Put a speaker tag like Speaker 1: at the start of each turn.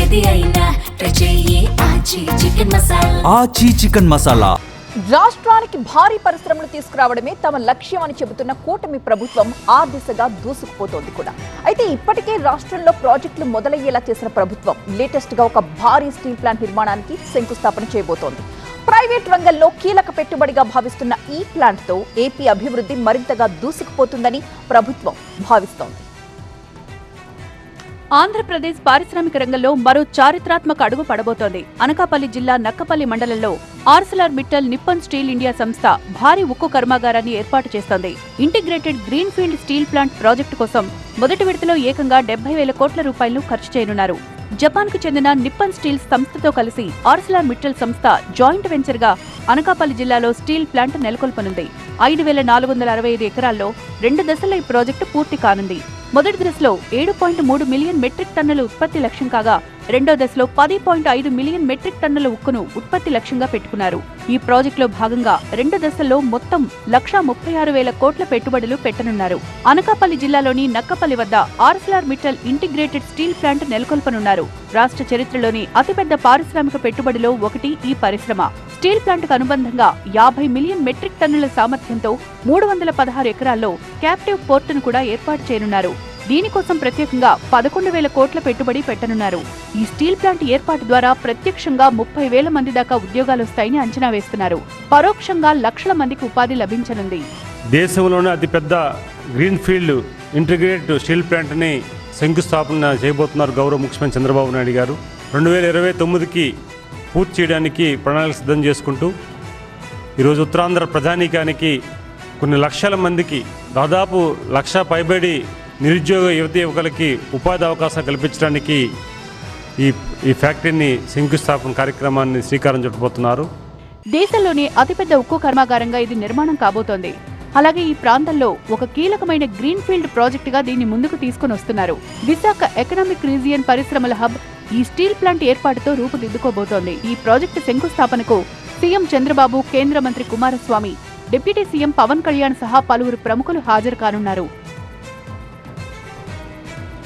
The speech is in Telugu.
Speaker 1: ఏది అయినా ట్రై చెయ్యి ఆచి చికెన్ మసాలా.
Speaker 2: ఆచి చికెన్ మసాలా.
Speaker 3: రాష్ట్రానికి భారీ పరిశ్రమలు తీసుకురావడమే తమ లక్ష్యం అని చెబుతున్న కూటమి ప్రభుత్వం ఆ దిశగా దూసుకుపోతోంది కూడా. అయితే ఇప్పటికే రాష్ట్రంలో ప్రాజెక్టులు మొదలయ్యేలా చేసిన ప్రభుత్వం లేటెస్ట్ గా ఒక భారీ స్టీల్ ప్లాంట్ నిర్మాణానికి శంకుస్థాపన చేయబోతోంది. ప్రైవేట్ రంగంలో కీలక పెట్టుబడిగా భావిస్తున్న ఈ ప్లాంట్ తో ఏపీ అభివృద్ధి మరింతగా దూసుకుపోతుందని ప్రభుత్వం భావిస్తోంది.
Speaker 4: ఆంధ్రప్రదేశ్ పారిశ్రామిక రంగంలో మరో చారిత్రాత్మక అడుగు పడబోతోంది. అనకాపల్లి జిల్లా నక్కపల్లి మండలంలో Arcelor Mittal Nippon steel India సంస్థ భారీ ఉక్కు కర్మాగారాన్ని ఏర్పాటు చేస్తోంది. Integrated green field steel plant project కోసం మొదటి విడతలో ఏకంగా 70,000 కోట్ల రూపాయలు ఖర్చు చేయనున్నారు. జపాన్ కు చెందిన నిప్పన్ స్టీల్ సంస్థతో కలిసి ఆర్సెలర్ మిట్టల్ సంస్థ జాయింట్ వెంచర్ గా అనకాపల్లి జిల్లాలో స్టీల్ ప్లాంట్ నెలకొల్పనుంది. 5,465 ఎకరాల్లో 2 దశల్లో ఈ ప్రాజెక్టు పూర్తి కానుంది. మొదటి దశలో 7.3 మిలియన్ మెట్రిక్ టన్నుల ఉత్పత్తి లక్ష్యం కాగా రెండో దశలో 10.5 మిలియన్ మెట్రిక్ టన్నుల ఉక్కును ఉత్పత్తి లక్ష్యంగా పెట్టుకున్నారు. ఈ ప్రాజెక్టులో భాగంగా 2 దశల్లో మొత్తం 1,36,000 కోట్ల పెట్టుబడులు పెట్టనున్నారు. అనకాపల్లి జిల్లాలోని నక్కపల్లి వద్ద Arcelor Mittal integrated steel plant నెలకొల్పనున్నారు. రాష్ట్ర చరిత్రలోని అతిపెద్ద పారిశ్రామిక పెట్టుబడిలో ఒకటి ఈ పరిశ్రమ. స్టీల్ ప్లాంట్ కు అనుబంధంగా 50 మిలియన్ మెట్రిక్ టన్నుల సామర్థ్యంతో 316 ఎకరాల్లో క్యాప్టివ్ పోర్టును కూడా ఏర్పాటు చేయనున్నారు. దీనికోసం ప్రత్యేకంగా 11,000 కోట్ల పెట్టుబడి పెట్టనున్నారు. ఈ స్టీల్ ప్లాంట్ ఏర్పాటు ద్వారా ప్రత్యక్షంగా 30,000 మంది దాకా ఉద్యోగాలొస్తాయని అంచనా వేస్తున్నారు. పరోక్షంగా లక్షల మందికి ఉపాధి లభించనుంది.
Speaker 5: దేశంలోనే అతిపెద్ద గ్రీన్ ఫీల్డ్ ఇంటిగ్రేటెడ్ స్టీల్ ప్లాంట్ని శంకుస్థాపన చేయబోతున్నారు గౌరవ ముఖ్యమంత్రి చంద్రబాబు నాయుడు గారు. 2029కి పూర్తి చేయడానికి ప్రణాళిక సిద్ధం చేసుకుంటూ ఈరోజు ఉత్తరాంధ్ర ప్రజానీకానికి కొన్ని లక్షల మందికి దాదాపు 1,00,000 పైబడి నిరుద్యోగ యువకులకి ఉపాధి అవకాశాలు కల్పించడానికి ఈ ఫ్యాక్టరీని శంకుస్థాపన కార్యక్రమాన్ని శ్రీకారం చుట్టబోతున్నారు.
Speaker 4: దేశంలోనే అతిపెద్ద ఉక్కు కర్మాగారంగా ఇది నిర్మాణం కాబోతోంది. అలాగే ఈ ప్రాంతంలో ఒక కీలకమైన గ్రీన్ ఫీల్డ్ ప్రాజెక్టుగా దీన్ని ముందుకు తీసుకుని వస్తున్నారు. విశాఖ ఎకనామిక్ రీజియన్ పరిశ్రమల హబ్ ఈ స్టీల్ ప్లాంట్ ఏర్పాటుతో రూపుదిద్దుకోబోతోంది. ఈ ప్రాజెక్టు శంకుస్థాపనకు సీఎం చంద్రబాబు, కేంద్ర మంత్రి కుమారస్వామి, డిప్యూటీ సీఎం పవన్ కళ్యాణ్ సహా పలువురు ప్రముఖులు హాజరు కానున్నారు.